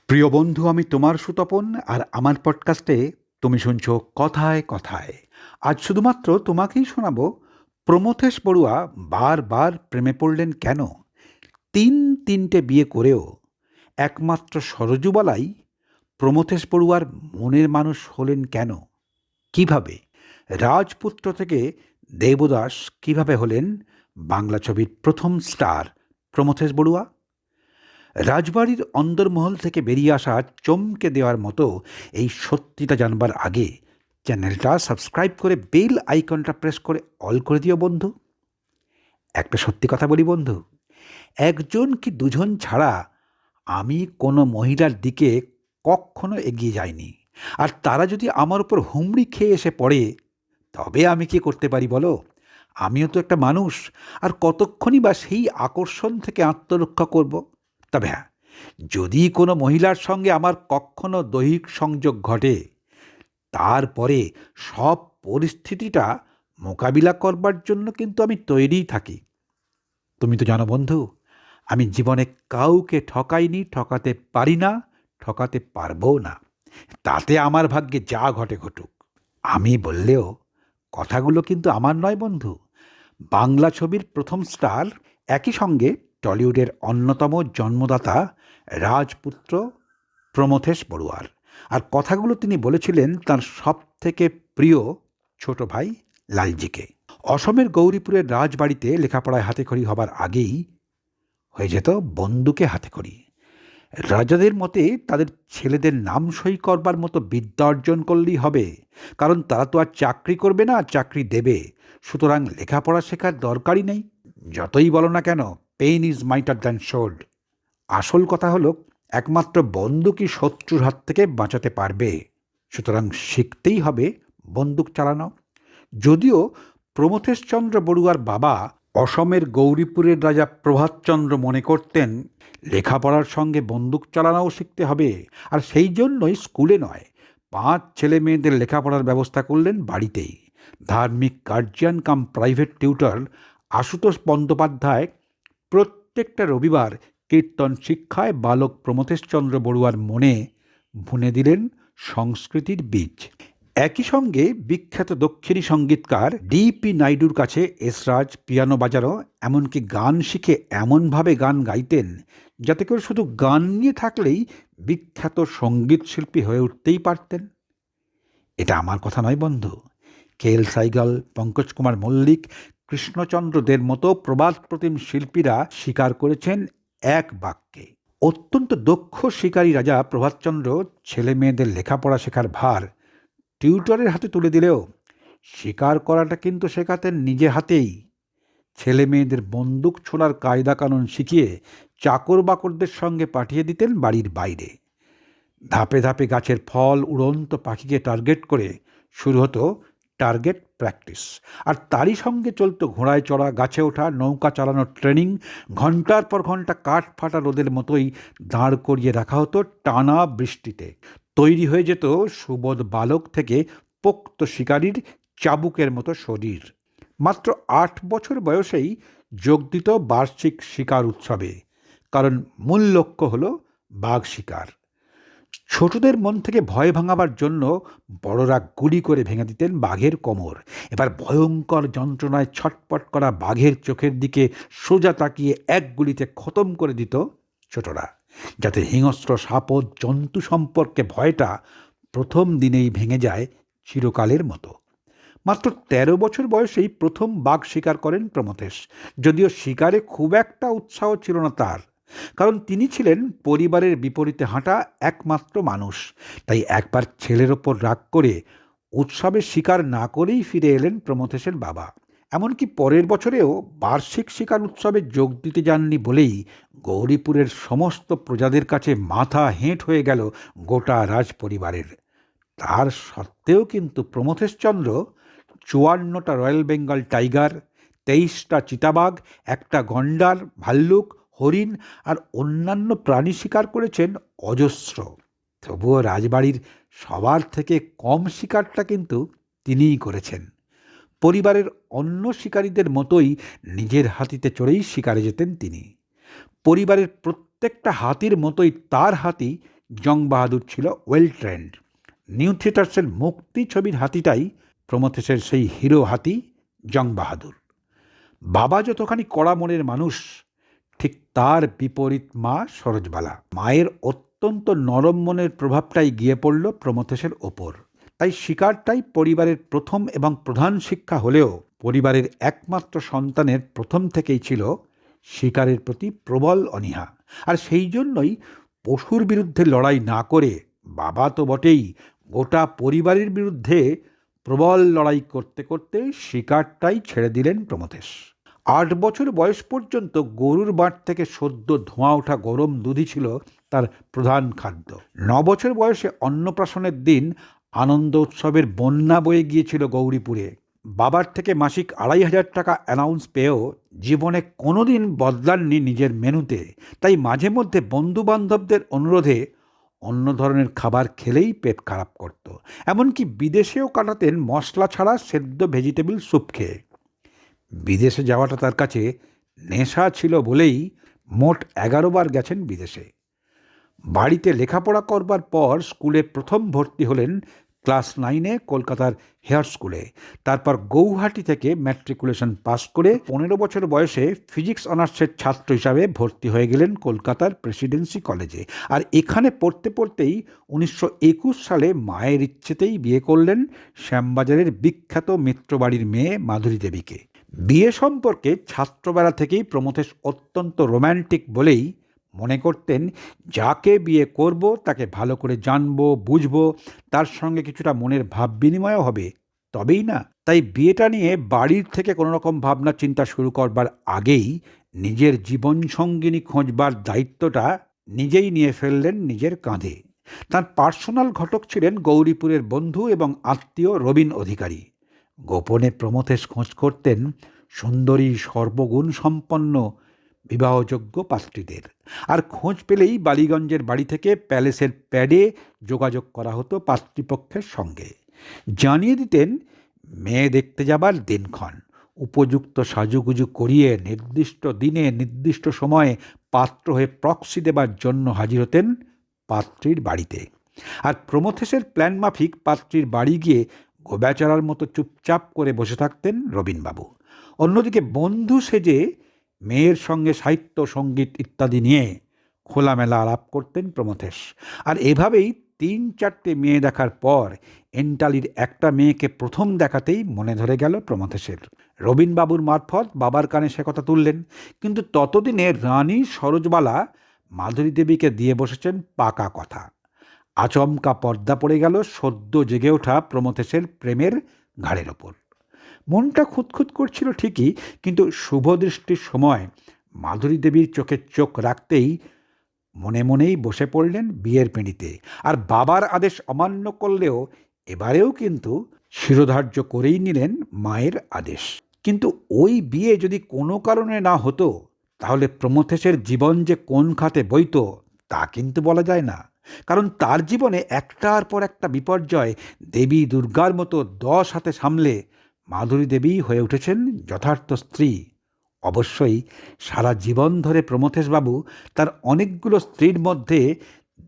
প্রিয় বন্ধু, আমি তোমার সুতপন, আর আমার পডকাস্টে তুমি শুনছো কথায় কথায়। আজ শুধুমাত্র তোমাকেই শোনাবো প্রমথেশ বড়ুয়া বারবার প্রেমে পড়লেন কেন, তিনটে বিয়ে করেও একমাত্র সরজুবালাই প্রমথেশ বড়ুয়ার মনের মানুষ হলেন কেন, কিভাবে রাজপুত্র থেকে দেবদাস কিভাবে হলেন বাংলা ছবির প্রথম স্টার প্রমথেশ বড়ুয়া। রাজবাড়ির অন্দরমহল থেকে বেরিয়ে আসা চমকে দেওয়ার মতো এই সত্যিটা জানবার আগে চ্যানেলটা সাবস্ক্রাইব করে বেল আইকনটা প্রেস করে অল করে দিও বন্ধু। একটা সত্যি কথা বলি বন্ধু, একজন কি দুজন ছাড়া আমি কোনো মহিলার দিকে কখনো এগিয়ে যাইনি। আর তারা যদি আমার উপর হুমড়ি খেয়ে এসে পড়ে, তবে আমি কি করতে পারি বলো? আমিও তো একটা মানুষ, আর কতক্ষণই বা সেই আকর্ষণ থেকে আত্মরক্ষা করব। তবে হ্যাঁ, যদি কোনো মহিলার সঙ্গে আমার কখনো দৈহিক সংযোগ ঘটে, তারপরে সব পরিস্থিতিটা মোকাবিলা করবার জন্য কিন্তু আমি তৈরিই থাকি। তুমি তো জানো বন্ধু, আমি জীবনে কাউকে ঠকাইনি, ঠকাতে পারি না, ঠকাতে পারবও না। তাতে আমার ভাগ্যে যা ঘটে ঘটুক। আমি বললেও কথাগুলো কিন্তু আমার নয় বন্ধু, বাংলা ছবির প্রথম স্টার, একই সঙ্গে টলিউডের অন্যতম জন্মদাতা রাজপুত্র প্রমথেশ বড়ুয়ার। আর কথাগুলো তিনি বলেছিলেন তার সব থেকে প্রিয় ছোট ভাই লালজিকে। অসমের গৌরীপুরের রাজবাড়িতে লেখাপড়ায় হাতেখড়ি হবার আগেই হয়ে যেত বন্দুকে হাতেখড়ি। রাজাদের মতে তাদের ছেলেদের নাম সই করবার মতো বিদ্যা অর্জন করলেই হবে, কারণ তারা তো আর চাকরি করবে না, চাকরি দেবে। সুতরাং লেখাপড়া শেখার দরকারই নেই। যতই বলো না কেন, পেইন ইজ মাইটার দ্যান শোল্ড। আসল কথা হলো, একমাত্র বন্দুকই শত্রুর হাত থেকে বাঁচাতে পারবে। সুতরাং শিখতেই হবে বন্দুক চালানো। যদিও প্রমথেশচন্দ্র বড়ুয়ার বাবা অসমের গৌরীপুরের রাজা প্রভাতচন্দ্র মনে করতেন লেখাপড়ার সঙ্গে বন্দুক চালানোও শিখতে হবে, আর সেই জন্যই স্কুলে নয়, 5 ছেলে মেয়েদের লেখাপড়ার ব্যবস্থা করলেন বাড়িতেই। ধার্মিক গার্জিয়ান কাম প্রাইভেট টিউটর আশুতোষ বন্দ্যোপাধ্যায় প্রত্যেকটা রবিবার কীর্তন শিক্ষায় বালক প্রমথেশচন্দ্র বড়ুয়ার মনে বুনে দিলেন সংস্কৃতির বীজ। একই সঙ্গে বিখ্যাত দক্ষিণী সঙ্গীতকার ডিপি নাইডুর কাছে এসরাজ পিয়ানো বাজানো, এমনকি গান শিখে এমনভাবে গান গাইতেন যাতে করে শুধু গান নিয়ে থাকলেই বিখ্যাত সঙ্গীত শিল্পী হয়ে উঠতেই পারতেন। এটা আমার কথা নয় বন্ধু, কেএল সাইগাল, পঙ্কজ কুমার মল্লিক, কৃষ্ণচন্দ্র দের মতো প্রবাদ প্রতিম শিল্পীরা স্বীকার করেছেন এক বাক্যে। অত্যন্ত দক্ষ শিকারী রাজা প্রভাতচন্দ্র ছেলে মেয়েদের লেখাপড়া শেখার ভার টিউটরের হাতে তুলে দিলেও শিকার করাটা কিন্তু শেখাতেন নিজে হাতেই। ছেলে মেয়েদের বন্দুক ছোড়ার কায়দা কানুন শিখিয়ে চাকর বাকরদের সঙ্গে পাঠিয়ে দিতেন বাড়ির বাইরে। ধাপে ধাপে গাছের ফল, উড়ন্ত পাখিকে টার্গেট করে শুরু হতো টার্গেট প্র্যাকটিস। আর তারই সঙ্গে চলতো ঘোড়ায় চড়া, গাছে ওঠা, নৌকা চালানোর ট্রেনিং। ঘন্টার পর ঘন্টা কাঠ ফাটা রোদের মতোই দাঁড় করিয়ে রাখা হতো টানা বৃষ্টিতে। তৈরি হয়ে যেত সুবোধ বালক থেকে পোক্ত শিকারীর চাবুকের মতো শরীর। মাত্র 8 বছর বয়সেই যোগ দিত বার্ষিক শিকার উৎসবে, কারণ মূল লক্ষ্য হলো বাঘ শিকার। ছোটদের মন থেকে ভয় ভাঙাবার জন্য বড়রা গুলি করে ভেঙে দিতেন বাঘের কোমর। এবার ভয়ঙ্কর যন্ত্রণায় ছটপট করা বাঘের চোখের দিকে সোজা তাকিয়ে এক গুলিতে খতম করে দিত ছোটরা, যাতে হিংস্র সাপদ জন্তু সম্পর্কে ভয়টা প্রথম দিনেই ভেঙে যায় চিরকালের মতো। মাত্র 13 বছর বয়সেই প্রথম বাঘ শিকার করেন প্রমথেশ। যদিও শিকারে খুব একটা উৎসাহ ছিল না তার, কারণ তিনি ছিলেন পরিবারের বিপরীতে হাঁটা একমাত্র মানুষ। তাই একবার ছেলের ওপর রাগ করে উৎসবে শিকার না করেই ফিরে এলেন প্রমথেশের বাবা। এমনকি পরের বছরেও বার্ষিক শিকার উৎসবে যোগ দিতে যাননি বলেই গৌরীপুরের সমস্ত প্রজাদের কাছে মাথা হেঁট হয়ে গেল গোটা রাজ পরিবারের। তার সত্ত্বেও কিন্তু প্রমথেশচন্দ্র 54টা রয়্যাল বেঙ্গল টাইগার, 23টা চিতাবাঘ, একটা গন্ডার, ভাল্লুক, হরিণ আর অন্যান্য প্রাণী শিকার করেছেন অজস্র। তবুও রাজবাড়ির সবার থেকে কম শিকারটা কিন্তু তিনিই করেছেন। পরিবারের অন্য শিকারীদের মতোই নিজের হাতিতে চড়েই শিকারে যেতেন তিনি। পরিবারের প্রত্যেকটা হাতির মতোই তার হাতি জং বাহাদুর ছিল ওয়েল ট্রেন্ড। নিউ থিয়েটার্সের মুক্তি ছবির হাতিটাই প্রমথেশের সেই হিরো হাতি জং বাহাদুর। বাবা যতখানি কড়া মনের মানুষ, ঠিক তার বিপরীত মা সরোজবালা। মায়ের অত্যন্ত নরম মনের প্রভাবটাই গিয়ে পড়ল প্রমথেশের ওপর। তাই শিকারটাই পরিবারের প্রথম এবং প্রধান শিক্ষা হলেও পরিবারের একমাত্র সন্তানের প্রথম থেকেই ছিল শিকারের প্রতি প্রবল অনীহা। আর সেই জন্যই পশুর বিরুদ্ধে লড়াই না করে বাবা তো বটেই, গোটা পরিবারের বিরুদ্ধে প্রবল লড়াই করতে করতে শিকারটাই ছেড়ে দিলেন প্রমথেশ। 8 বছর বয়স পর্যন্ত গরুর বাট থেকে সদ্য ধোঁয়া ওঠা গরম দুধই ছিল তার প্রধান খাদ্য। 9 বছর বয়সে অন্নপ্রাশনের দিন আনন্দ উৎসবের বন্যা বয়ে গিয়েছিল গৌরীপুরে। বাবার থেকে মাসিক 2,500 টাকা অ্যানাউন্স পেয়েও জীবনে কোনোদিন বদলাননি নিজের মেনুতে। তাই মাঝে মধ্যে বন্ধু বান্ধবদের অনুরোধে অন্য ধরনের খাবার খেলেই পেট খারাপ করত। এমনকি বিদেশেও কাটাতেন মশলা ছাড়া সেদ্ধ ভেজিটেবল স্যুপ খেয়ে। বিদেশে যাওয়াটা তার কাছে নেশা ছিল বলেই মোট 11 বার গেছেন বিদেশে। বাড়িতে লেখাপড়া করবার পর স্কুলে প্রথম ভর্তি হলেন ক্লাস 9-এ কলকাতার হেয়ার স্কুলে। তারপর গৌহাটি থেকে ম্যাট্রিকুলেশন পাস করে 15 বছর বয়সে ফিজিক্স অনার্সের ছাত্র হিসাবে ভর্তি হয়ে গেলেন কলকাতার প্রেসিডেন্সি কলেজে। আর এখানে পড়তে পড়তেই 1921 সালে মায়ের ইচ্ছেতেই বিয়ে করলেন শ্যামবাজারের বিখ্যাত মিত্রবাড়ির মেয়ে মাধুরী দেবীকে। বিয়ে সম্পর্কে ছাত্রবেলা থেকেই প্রমথেশ অত্যন্ত রোম্যান্টিক বলেই মনে করতেন যাকে বিয়ে করব তাকে ভালো করে জানবো, বুঝবো, তার সঙ্গে কিছুটা মনের ভাব বিনিময়ও হবে, তবেই না। তাই বিয়েটা নিয়ে বাড়ির থেকে কোনো রকম ভাবনা চিন্তা শুরু করবার আগেই নিজের জীবনসঙ্গিনী খোঁজবার দায়িত্বটা নিজেই নিয়ে ফেললেন নিজের কাঁধে। তার পার্সোনাল ঘটক ছিলেন গৌরীপুরের বন্ধু এবং আত্মীয় রবীন অধিকারী। গোপনে প্রমথেশ খোঁজ করতেন সুন্দরী সর্বগুণ সম্পন্ন বিবাহযোগ্য পাত্রীদের। আর খোঁজ পেলেই বালিগঞ্জের বাড়ি থেকে প্যালেসের প্যাডে যোগাযোগ করা হতো পাত্রীপক্ষের সঙ্গে। জানিয়ে দিতেন মেয়ে দেখতে যাবার দিনক্ষণ। উপযুক্ত সাজুগুজু করিয়ে নির্দিষ্ট দিনে নির্দিষ্ট সময়ে পাত্র হয়ে প্রক্সি দেবার জন্য হাজির হতেন পাত্রীর বাড়িতে। আর প্রমথেশের প্ল্যান মাফিক পাত্রীর বাড়ি গিয়ে গোবেচারার মতো চুপচাপ করে বসে থাকতেন রবীনবাবু। অন্যদিকে বন্ধু সেজে মেয়ের সঙ্গে সাহিত্য, সঙ্গীত ইত্যাদি নিয়ে খোলামেলা আলাপ করতেন প্রমথেশ। আর এভাবেই 3-4টে মেয়ে দেখার পর এন্টালির একটা মেয়েকে প্রথম দেখাতেই মনে ধরে গেল প্রমথেশের। রবীনবাবুর মারফত বাবার কানে সে কথা তুললেন। কিন্তু ততদিনে রানী সরোজবালা মাধুরী দেবীকে দিয়ে বসেছেন পাকা কথা। আচমকা পর্দা পড়ে গেল সদ্য জেগে ওঠা প্রমথেশের প্রেমের ঘাড়ের ওপর। মনটা খুঁতখুত করছিল ঠিকই, কিন্তু শুভদৃষ্টির সময় মাধুরী দেবীর চোখে চোখ রাখতেই মনে মনেই বসে পড়লেন বিয়ের পিঁড়িতে। আর বাবার আদেশ অমান্য করলেও এবারেও কিন্তু শিরোধার্য করেই নিলেন মায়ের আদেশ। কিন্তু ওই বিয়ে যদি কোনো কারণে না হতো, তাহলে প্রমথেশের জীবন যে কোন খাতে বইত তা কিন্তু বলা যায় না। কারণ তার জীবনে একটার পর একটা বিপর্যয় দেবী দুর্গার মতো 10 হাতে সামলে মাধুরী দেবী হয়ে উঠেছেন যথার্থ স্ত্রী। অবশ্যই সারা জীবন ধরে প্রমথেশবাবু তার অনেকগুলো স্ত্রীর মধ্যে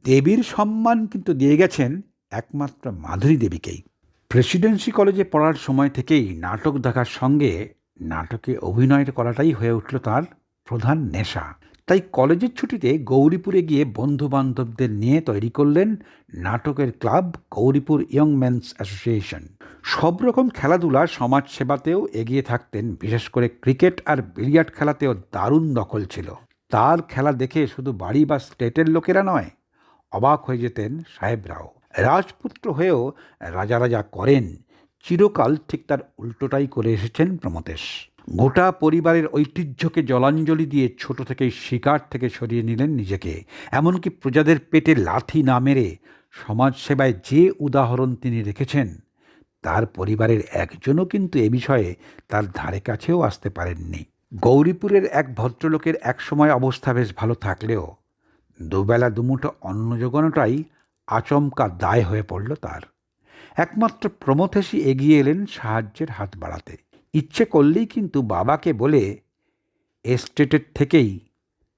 দেবীর সম্মান কিন্তু দিয়ে গেছেন একমাত্র মাধুরী দেবীকেই। প্রেসিডেন্সি কলেজে পড়ার সময় থেকেই নাটক দেখার সঙ্গে নাটকে অভিনয় করাটাই হয়ে উঠল তার প্রধান নেশা। তাই কলেজের ছুটিতে গৌরীপুরে গিয়ে বন্ধু বান্ধবদের নিয়ে তৈরি করলেন নাটকের club Gauripur young men's association. সব রকম খেলাধুলা, সমাজসেবাতেও এগিয়ে থাকতেন। বিশেষ করে ক্রিকেট আর বিলিয়ার্ড খেলাতেও দারুণ দখল ছিল। তার খেলা দেখে শুধু বাড়ি বা স্টেটের লোকেরা নয়, অবাক হয়ে যেতেন সাহেবরাও। রাজপুত্র হয়েও রাজা রাজা করেন, চিরকাল ঠিক তার উল্টোটাই করে এসেছেন প্রমথেশ। গোটা পরিবারের ঐতিহ্যকে জলাঞ্জলি দিয়ে ছোট থেকেই শিকার থেকে সরিয়ে নিলেন নিজেকে। এমনকি প্রজাদের পেটে লাথি না মেরে সমাজসেবায় যে উদাহরণ তিনি রেখেছেন, তার পরিবারের একজনও কিন্তু এ বিষয়ে তার ধারে কাছেও আসতে পারেননি। গৌরীপুরের এক ভদ্রলোকের একসময় অবস্থা বেশ ভালো থাকলেও দুবেলা দুমুঠো অন্ন জোগানোটাই আচমকা দায় হয়ে পড়ল তার। একমাত্র প্রমথেশই এগিয়ে এলেন সাহায্যের হাত বাড়াতে। ইচ্ছে করলেই কিন্তু বাবাকে বলে এস্টেটের থেকেই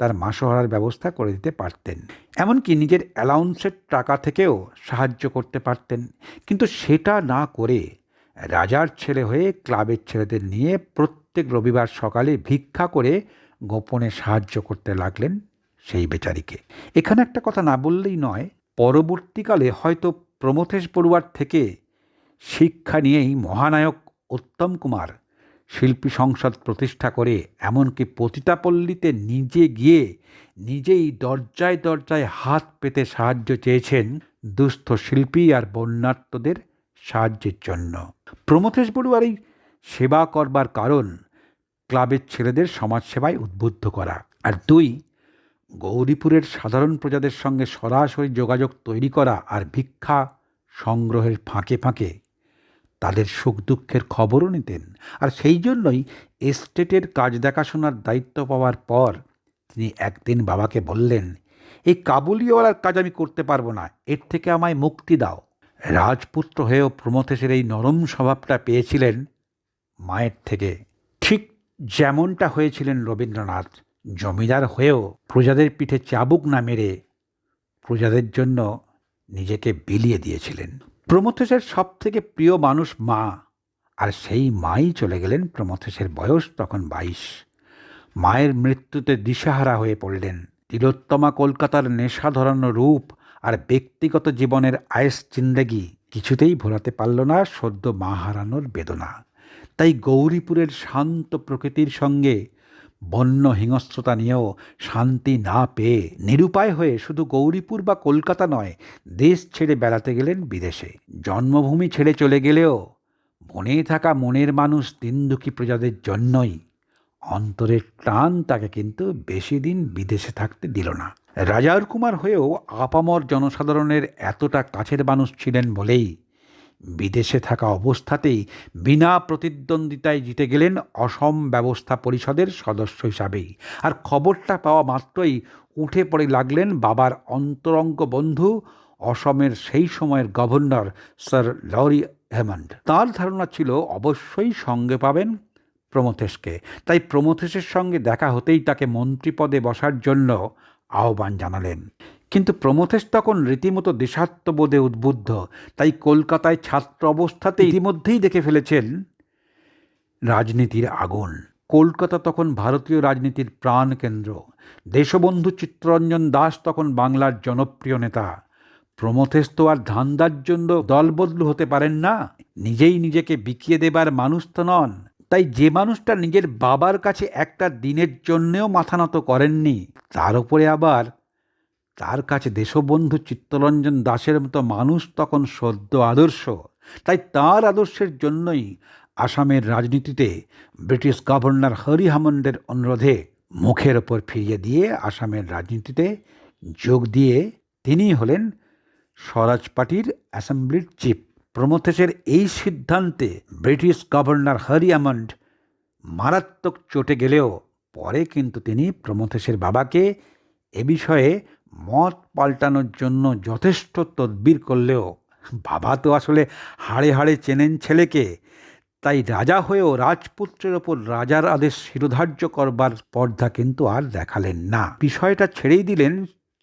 তার মাসোহারার ব্যবস্থা করে দিতে পারতেন, এমনকি নিজের অ্যালাউন্সের টাকা থেকেও সাহায্য করতে পারতেন। কিন্তু সেটা না করে রাজার ছেলে হয়ে ক্লাবের ছেলেদের নিয়ে প্রত্যেক রবিবার সকালে ভিক্ষা করে গোপনে সাহায্য করতে লাগলেন সেই বেচারিকে। এখানে একটা কথা না বললেই নয়, পরবর্তীকালে হয়তো প্রমথেশ বড়ুয়ার থেকে শিক্ষা নিয়েই মহানায়ক উত্তম কুমার শিল্পী সংসদ প্রতিষ্ঠা করে এমনকি পতিতাপল্লীতে নিজে গিয়ে নিজেই দরজায় দরজায় হাত পেতে সাহায্য চেয়েছেন দুস্থ শিল্পী আর বন্যার্তদের সাহায্যের জন্য। প্রমথেশ বড়ুয়ার এই সেবা করবার কারণ ক্লাবের ছেলেদের সমাজসেবায় উদ্বুদ্ধ করা, আর 2, গৌরীপুরের সাধারণ প্রজাদের সঙ্গে সরাসরি যোগাযোগ তৈরি করা আর ভিক্ষা সংগ্রহের ফাঁকে ফাঁকে তাদের সুখ দুঃখের খবরও নিতেন। আর সেই জন্যই এস্টেটের কাজ দেখাশোনার দায়িত্ব পাওয়ার পর তিনি একদিন বাবাকে বললেন, এই কাবুলিওয়ালার কাজ আমি করতে পারবো না, এর থেকে আমায় মুক্তি দাও। রাজপুত্র হয়েও প্রমথেশের এই নরম স্বভাবটা পেয়েছিলেন মায়ের থেকে, ঠিক যেমনটা হয়েছিলেন রবীন্দ্রনাথ। জমিদার হয়েও প্রজাদের পিঠে চাবুক না মেরে প্রজাদের জন্য নিজেকে বিলিয়ে দিয়েছিলেন। প্রমথেশের সব থেকে প্রিয় মানুষ মা, আর সেই মাই চলে গেলেন। প্রমথেশের বয়স তখন 22। মায়ের মৃত্যুতে দিশাহারা হয়ে পড়লেন। তিলোত্তমা কলকাতার নেশা ধরানো রূপ আর ব্যক্তিগত জীবনের আয়েস জিন্দেগি কিছুতেই ভোলাতে পারল না সদ্য মা হারানোর বেদনা। তাই গৌরীপুরের শান্ত প্রকৃতির সঙ্গে বন্য হিংস্রতা নিয়েও শান্তি না পেয়ে নিরুপায় হয়ে শুধু গৌরীপুর বা কলকাতা নয়, দেশ ছেড়ে বেড়াতে গেলেন বিদেশে। জন্মভূমি ছেড়ে চলে গেলেও বনে থাকা মনের মানুষ দিনদুঃখী প্রজাদের জন্যই অন্তরের টান তাকে কিন্তু বেশি দিন বিদেশে থাকতে দিল না। রাজার কুমার হয়েও আপামর জনসাধারণের এতটা কাছের মানুষ ছিলেন বলেই বিদেশে থাকা অবস্থাতেই বিনা প্রতিদ্বন্দ্বিতায় জিতে গেলেন অসম ব্যবস্থা পরিষদের সদস্য হিসাবেই। আর খবরটা পাওয়া মাত্রই উঠে পড়ে লাগলেন বাবার অন্তরঙ্গ বন্ধু অসমের সেই সময়ের গভর্নর স্যার লরি হেমন্ড। তার ধারণা ছিল অবশ্যই সঙ্গে পাবেন প্রমথেশকে, তাই প্রমথেশের সঙ্গে দেখা হতেই তাকে মন্ত্রীপদে বসার জন্য আহ্বান জানালেন। কিন্তু প্রমথেশ তখন রীতিমতো দেশাত্মবোধে উদ্বুদ্ধ, তাই কলকাতায় ছাত্র অবস্থাতে ইতিমধ্যেই দেখে ফেলেছেন রাজনীতির আগুন। কলকাতা তখন ভারতীয় রাজনীতির প্রাণকেন্দ্র। দেশবন্ধু চিত্তরঞ্জন দাস তখন বাংলার জনপ্রিয় নেতা। প্রমথেশ তো আর ধান্দার জন্য দলবদলু হতে পারেন না, নিজেই নিজেকে বিকিয়ে দেবার মানুষ তো নন। তাই যে মানুষটা নিজের বাবার কাছে একটা দিনের জন্যেও মাথা নত করেননি, তার উপরে আবার তার কাছে দেশবন্ধু চিত্তরঞ্জন দাসের মতো মানুষ তখন সদ্য আদর্শ। তাই তার আদর্শের জন্যই আসামের রাজনীতিতে ব্রিটিশ গভর্নর হরি হামন্ডের অনুরোধে মুখের ওপর ফিরিয়ে দিয়ে আসামের রাজনীতিতে যোগ দিয়ে তিনি হলেন স্বরাজ পার্টির অ্যাসেম্বলির চিফ। প্রমথেশের এই সিদ্ধান্তে ব্রিটিশ গভর্নর হরি হামন্ড মারাত্মক চটে গেলেও পরে কিন্তু তিনি প্রমথেশের বাবাকে এ বিষয়ে মত পাল্টানোর জন্য যথেষ্ট তদবির করলেও বাবা তো আসলে হাড়ে হাড়ে চেনেন ছেলেকে, তাই রাজা হয়েও রাজপুত্রের ওপর রাজার আদেশ শিরোধার্য করবার স্পর্ধা কিন্তু আর দেখালেন না। বিষয়টা ছেড়েই দিলেন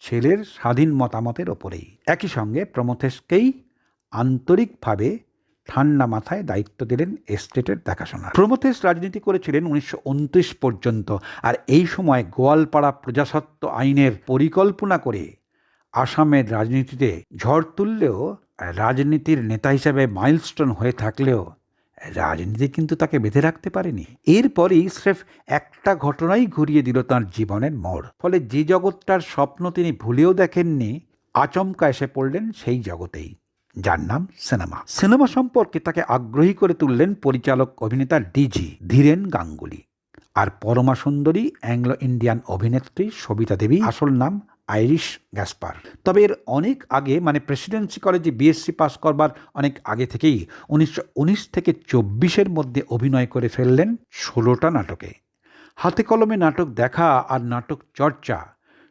ছেলের স্বাধীন মতামতের ওপরেই। একই সঙ্গে প্রমথেশকেই আন্তরিকভাবে ঠান্ডা মাথায় দায়িত্ব দিলেন এস্টেটের দেখাশোনা। প্রমথেশ রাজনীতি করেছিলেন 1929 পর্যন্ত, আর এই সময় গোয়ালপাড়া প্রজাস্বত্ব আইনের পরিকল্পনা করে আসামের রাজনীতিতে ঝড় তুললেও রাজনীতির নেতা হিসেবে মাইলস্টোন হয়ে থাকলেও রাজনীতি কিন্তু তাকে বেঁধে রাখতে পারেনি। এরপরই স্রেফ একটা ঘটনাই ঘুরিয়ে দিল তাঁর জীবনের মোড়। ফলে যে জগৎটার স্বপ্ন তিনি ভুলেও দেখেননি, আচমকা এসে পড়লেন সেই জগতেই, যার নাম সিনেমা। সিনেমা সম্পর্কে তাকে আগ্রহী করে তুললেন পরিচালক অভিনেতা ডিজি ধীরেন গাঙ্গুলি আর পরমা সুন্দরী অ্যাংলো ইন্ডিয়ান অভিনেত্রী সবিতা দেবী, আসল নাম আইরিশ গ্যাসপার। তবে এর অনেক আগে, মানে প্রেসিডেন্সি কলেজে বিএসসি পাস করবার অনেক আগে থেকেই 1919 থেকে 24-এর মধ্যে অভিনয় করে ফেললেন 16টা নাটকে। হাতে কলমে নাটক দেখা আর নাটক চর্চা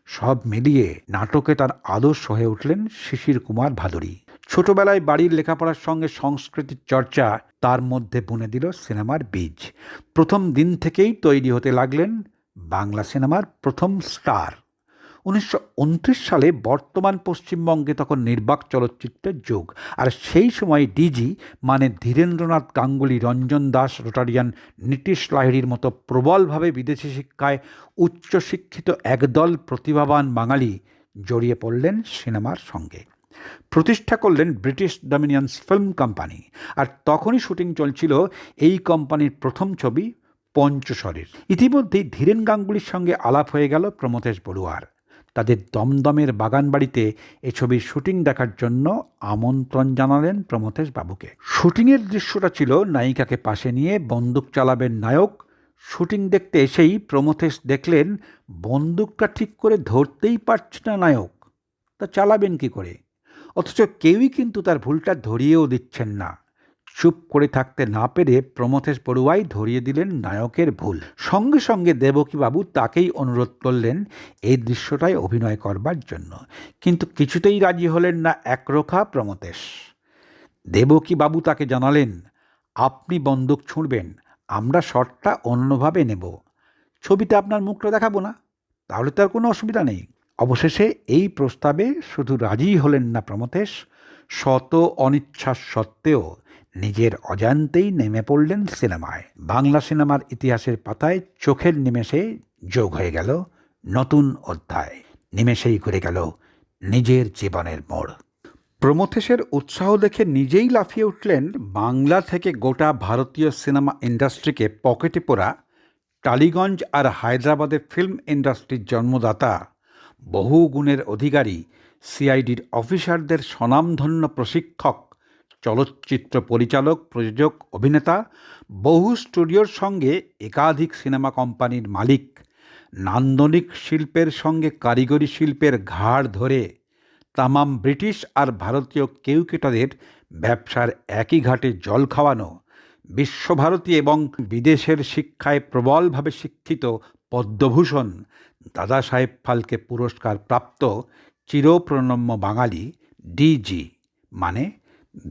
সব মিলিয়ে নাটকে তার আদর্শ হয়ে উঠলেন শিশির কুমার ভাদুরী। ছোটবেলায় বাড়ির লেখাপড়ার সঙ্গে সংস্কৃতির চর্চা তার মধ্যে বুনে দিল সিনেমার বীজ। প্রথম দিন থেকেই তৈরি হতে লাগলেন বাংলা সিনেমার প্রথম স্টার। 1929 সালে বর্তমান পশ্চিমবঙ্গে তখন নির্বাক চলচ্চিত্রের যুগ, আর সেই সময় ডিজি মানে ধীরেন্দ্রনাথ গাঙ্গুলি, রঞ্জন দাস, রোটারিয়ান, নীতিশ লাহিড়ীর মতো প্রবলভাবে বিদেশি শিক্ষায় উচ্চশিক্ষিত একদল প্রতিভাবান বাঙালি জড়িয়ে পড়লেন সিনেমার সঙ্গে। প্রতিষ্ঠা করলেন ব্রিটিশ ডমিনিয়ন্স ফিল্ম কোম্পানি, আর তখনই শুটিং চলছিল এই কোম্পানির প্রথম ছবি পঞ্চশরের। ইতিমধ্যেই ধীরেন গাঙ্গুলির সঙ্গে আলাপ হয়ে গেল প্রমথেশ বড়ুয়ার। তাদের দমদমের বাগানবাড়িতে এ ছবির শুটিং দেখার জন্য আমন্ত্রণ জানালেন প্রমথেশ বাবুকে। শুটিংয়ের দৃশ্যটা ছিল নায়িকাকে পাশে নিয়ে বন্দুক চালাবেন নায়ক। শুটিং দেখতে এসেই প্রমথেশ দেখলেন বন্দুকটা ঠিক করে ধরতেই পারছে না নায়ক, তা চালাবেন কি করে? অথচ কেউই কিন্তু তার ভুলটা ধরিয়েও দিচ্ছেন না। চুপ করে থাকতে না পেরে প্রমথেশ বড়ুয়াই ধরিয়ে দিলেন নায়কের ভুল। সঙ্গে সঙ্গে দেবকীবাবু তাকেই অনুরোধ করলেন এই দৃশ্যটায় অভিনয় করবার জন্য, কিন্তু কিছুতেই রাজি হলেন না একরোখা প্রমথেশ। দেবকীবাবু তাকে জানালেন, আপনি বন্দুক ছুঁড়বেন, আমরা শটটা অন্যভাবে নেব, ছবিতে আপনার মুখটা দেখাবো না, তাহলে তার কোনো অসুবিধা নেই। অবশেষে এই প্রস্তাবে শুধু রাজিই হলেন না প্রমথেশ, শত অনিচ্ছা সত্ত্বেও নিজের অজান্তেই নেমে পড়লেন সিনেমায়। বাংলা সিনেমার ইতিহাসের পাতায় চোখের নিমেষে যোগ হয়ে গেল নতুন অধ্যায়। নিমেষেই ঘুরে গেল নিজের জীবনের মোড়। প্রমথেশের উৎসাহ দেখে নিজেই লাফিয়ে উঠলেন বাংলা থেকে গোটা ভারতীয় সিনেমা ইন্ডাস্ট্রিকে পকেটে পোড়া, টালিগঞ্জ আর হায়দ্রাবাদের ফিল্ম ইন্ডাস্ট্রির জন্মদাতা, বহু গুণের অধিকারী, সিআইডির অফিসারদের স্বনামধন্য প্রশিক্ষক, চলচ্চিত্র পরিচালক, প্রযোজক, অভিনেতা, বহু স্টুডিওর সঙ্গে একাধিক সিনেমা কোম্পানির মালিক, নান্দনিক শিল্পের সঙ্গে কারিগরি শিল্পের ঘাড় ধরে তামাম ব্রিটিশ আর ভারতীয় কেউকেটাদের ব্যবসার একই ঘাটে জল খাওয়ানো, বিশ্বভারতী এবং বিদেশের শিক্ষায় প্রবলভাবে শিক্ষিত পদ্মভূষণ দাদা সাহেব ফালকে পুরস্কার প্রাপ্ত চিরপ্রণম্য বাঙালি ডিজি মানে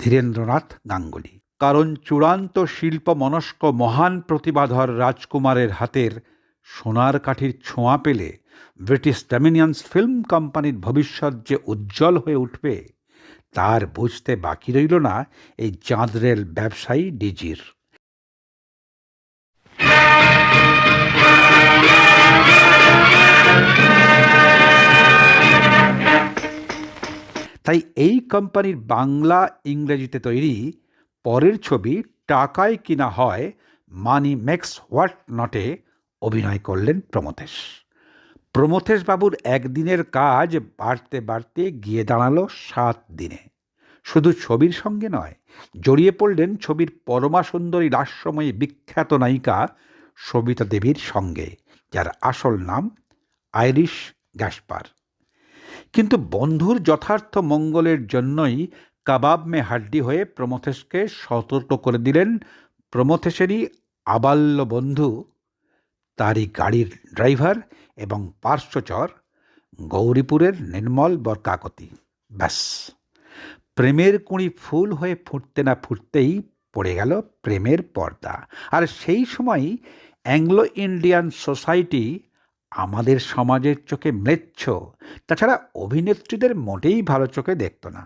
ধীরেন্দ্রনাথ গাঙ্গুলি। কারণ চূড়ান্ত শিল্পমনস্ক মহান প্রতিভাধর রাজকুমারের হাতের সোনার কাঠির ছোঁয়া পেলে ব্রিটিশ ডমিনিয়ন্স ফিল্ম কোম্পানির ভবিষ্যৎ যে উজ্জ্বল হয়ে উঠবে তার বুঝতে বাকি রইল না এই চাঁদরেল ব্যবসায়ী ডিজির। তাই এই কোম্পানির বাংলা ইংরেজিতে তৈরি পরের ছবি টাকায় কিনা হয়, মানি মেক্স হোয়াট নটে অভিনয় করলেন প্রমথেশ। প্রমথেশ বাবুর একদিনের কাজ বাড়তে বাড়তে গিয়ে দাঁড়ালো 7 দিনে। শুধু ছবির সঙ্গে নয়, জড়িয়ে পড়লেন ছবির পরমা সুন্দরী লাস্যময়ী বিখ্যাত নায়িকা সবিতা দেবীর সঙ্গে, যার আসল নাম আইরিশ গ্যাসপার। কিন্তু বন্ধুর যথার্থ মঙ্গলের জন্যই কাবাব মে হাড্ডি হয়ে প্রমথেশকে সতর্ক করে দিলেন প্রমথেশেরই আবাল্য বন্ধু, তারই গাড়ির ড্রাইভার এবং পার্শ্বচর গৌরীপুরের নির্মল বরকাকতি। ব্যাস, প্রেমের কুঁড়ি ফুল হয়ে ফুটতে না ফুটতেই পড়ে গেল প্রেমের পর্দা। আর সেই সময়ই অ্যাংলো ইন্ডিয়ান সোসাইটি আমাদের সমাজের চোখে ম্লেচ্ছ, তাছাড়া অভিনেত্রীদের মোটেই ভালো চোখে দেখত না।